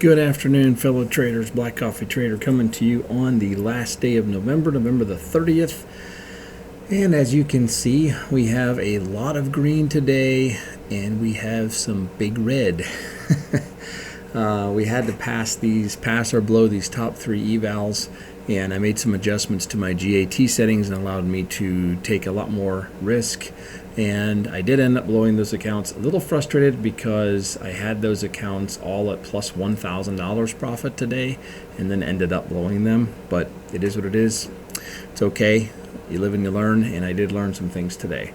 Good afternoon, fellow traders. Black Coffee Trader coming to you on the last day of November, November the 30th. And as you can see, we have a lot of green today, and we have some big red. We had to pass or blow these top three evals, and I made some adjustments to my GAT settings and allowed me to take a lot more risk. And I did end up blowing those accounts. A little frustrated because I had those accounts all at plus $1,000 profit today and then ended up blowing them. But it is what it is. It's okay. You live and you learn, and I did learn some things today.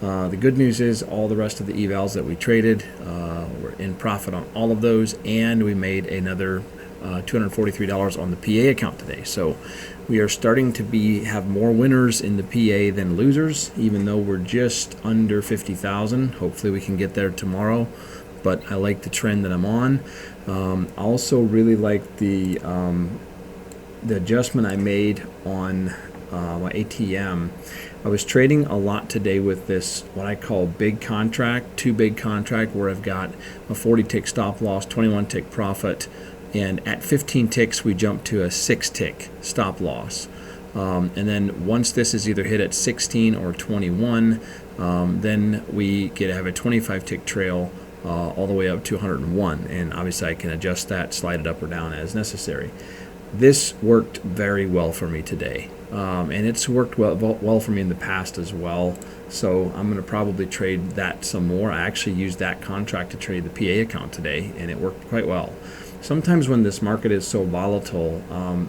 The good news is all the rest of the evals that we traded were in profit on all of those, and we made another $243 on the PA account today. So we are starting to have more winners in the PA than losers, even though we're just under 50,000. Hopefully we can get there tomorrow, but I like the trend that I'm on. I also really like the adjustment I made on my ATM. I was trading a lot today with this, what I call big contract, two big contract, where I've got a 40 tick stop loss, 21 tick profit, and at 15 ticks we jump to a 6 tick stop loss. And then once this is either hit at 16 or 21, then we have a 25 tick trail all the way up to 101, and obviously I can adjust that, slide it up or down as necessary. This worked very well for me today, and it's worked well for me in the past as well. So I'm going to probably trade that some more. I actually used that contract to trade the PA account today, and it worked quite well. Sometimes when this market is so volatile,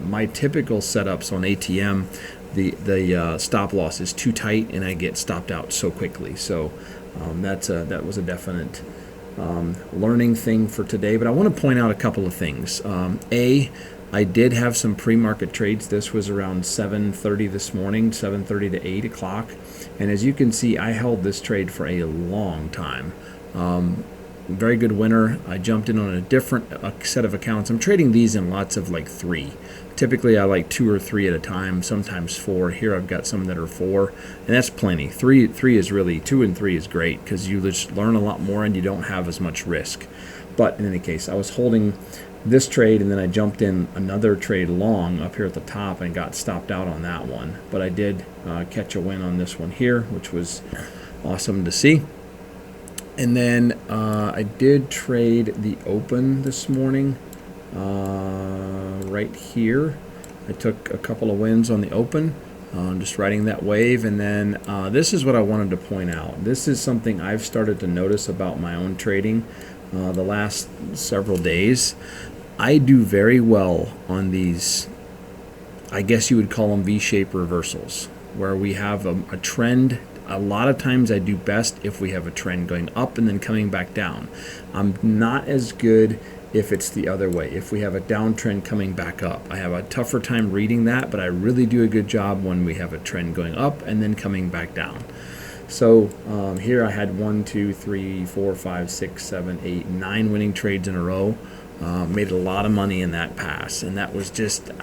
my typical setups on ATM, the stop loss is too tight, and I get stopped out so quickly. So that was a definite learning thing for today. But I want to point out a couple of things. I did have some pre-market trades. This was around 7:30 this morning, 7:30 to 8 o'clock. And as you can see, I held this trade for a long time. Very good winner. I jumped in on a different set of accounts. I'm trading these in lots of like 3. Typically I like 2 or 3 at a time, sometimes 4. Here I've got some that are 4, and that's plenty. 3 is really, 2 and 3 is great because you just learn a lot more and you don't have as much risk. But in any case, I was holding this trade, and then I jumped in another trade long up here at the top and got stopped out on that one. But I did catch a win on this one here, which was awesome to see. And then I did trade the open this morning right here. I took a couple of wins on the open, just riding that wave. And then this is what I wanted to point out. This is something I've started to notice about my own trading the last several days. I do very well on these, I guess you would call them V-shaped reversals, where we have a trend. A lot of times I do best if we have a trend going up and then coming back down. I'm not as good if it's the other way, if we have a downtrend coming back up. I have a tougher time reading that, but I really do a good job when we have a trend going up and then coming back down. So here I had 1, 2, 3, 4, 5, 6, 7, 8, 9 winning trades in a row. Made a lot of money in that pass, and that was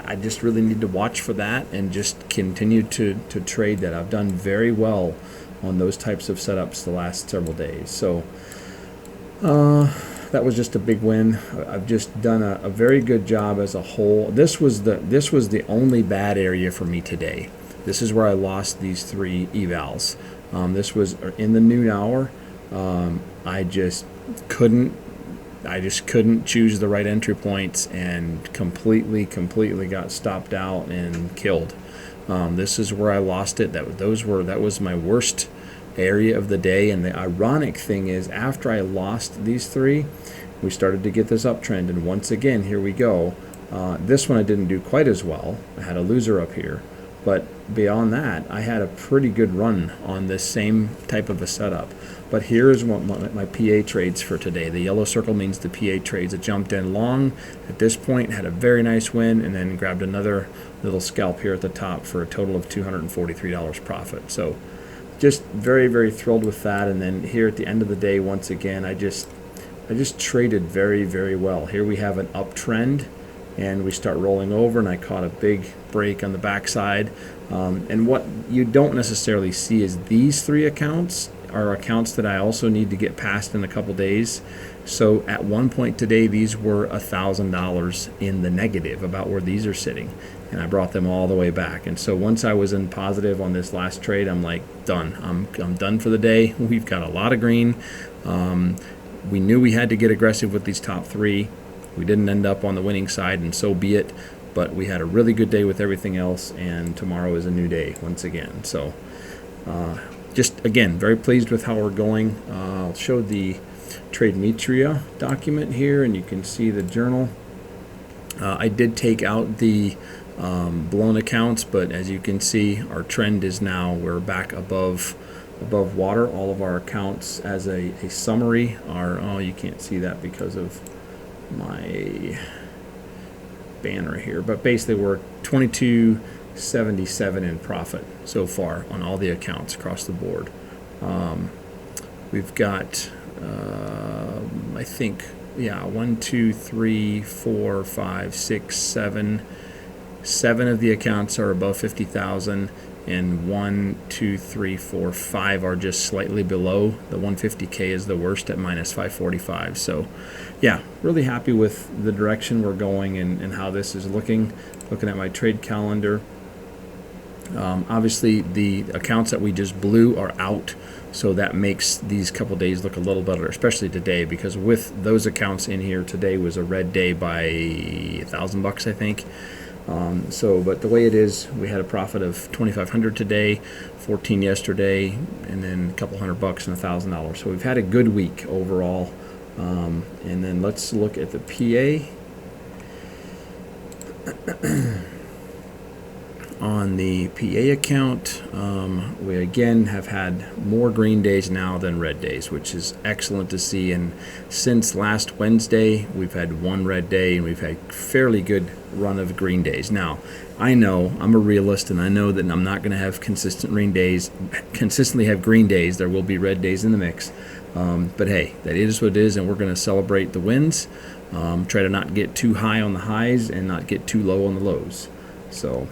I just really need to watch for that and just continue to trade that. I've done very well on those types of setups the last several days. So that was just a big win. I've just done a very good job as a whole. This was the only bad area for me today. This is where I lost these 3 evals. This was in the noon hour. I just couldn't choose the right entry points and completely got stopped out and killed. This is where I lost it. That was my worst area of the day. And the ironic thing is, after I lost these 3, we started to get this uptrend, and once again, here we go. This one I didn't do quite as well. I had a loser up here. But beyond that, I had a pretty good run on this same type of a setup. But here's what my PA trades for today. The yellow circle means the PA trades. It jumped in long at this point, had a very nice win, and then grabbed another little scalp here at the top for a total of $243 profit. So just very, very thrilled with that. And then here at the end of the day, once again, I just traded very, very well. Here we have an uptrend, and we start rolling over, and I caught a big break on the backside. And what you don't necessarily see is these 3 accounts are accounts that I also need to get past in a couple days. So at one point today, these were $1,000 in the negative about where these are sitting, and I brought them all the way back. And so once I was in positive on this last trade, I'm like, done. I'm done for the day. We've got a lot of green. We knew we had to get aggressive with these top three. We didn't end up on the winning side, and so be it. But we had a really good day with everything else, and tomorrow is a new day once again. So just, again, very pleased with how we're going. I'll show the Trade Metria document here, and you can see the journal. I did take out the blown accounts, but as you can see, our trend is now we're back above water. All of our accounts as a summary are, oh, you can't see that because of my banner here, but basically we're 22.77 in profit so far on all the accounts across the board. We've got I think, yeah, 1, 2, 3, 4, 5, 6, 7 of the accounts are above 50,000, and 1, 2, 3, 4, 5 are just slightly below. The 150K is the worst at minus 545. So yeah, really happy with the direction we're going and how this is looking at my trade calendar. Obviously the accounts that we just blew are out, so that makes these couple days look a little better, especially today, because with those accounts in here, today was a red day by $1,000, I think. But the way it is, we had a profit of $2,500 today, 14 yesterday, and then a couple $100 and $1,000. So we've had a good week overall. And then let's look at the PA. On the PA account, we again have had more green days now than red days, which is excellent to see. And since last Wednesday, we've had one red day, and we've had fairly good run of green days. Now, I know I'm a realist, and I know that I'm not going to have consistently have green days. There will be red days in the mix. But hey, that is what it is, and we're going to celebrate the wins. Try to not get too high on the highs and not get too low on the lows. So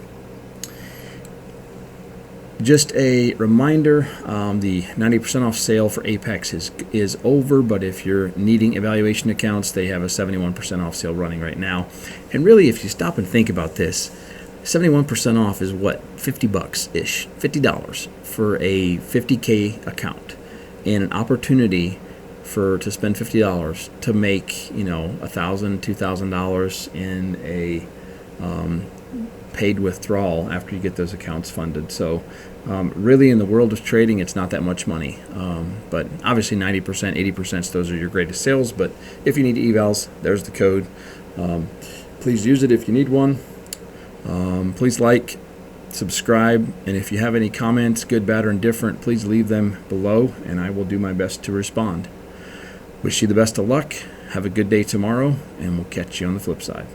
just a reminder, the 90% off sale for Apex is over, but if you're needing evaluation accounts, they have a 71% off sale running right now. And really, if you stop and think about this, 71% off is what, $50-ish, $50 for a 50K account, and an opportunity to spend $50 to make, $1,000, $2,000 in a paid withdrawal after you get those accounts funded. So really, in the world of trading, it's not that much money. But obviously 90%, 80%, those are your greatest sales. But if you need evals, there's the code. Please use it if you need one. Please like, subscribe, and if you have any comments, good, bad, or indifferent, please leave them below, and I will do my best to respond. Wish you the best of luck. Have a good day tomorrow, and we'll catch you on the flip side.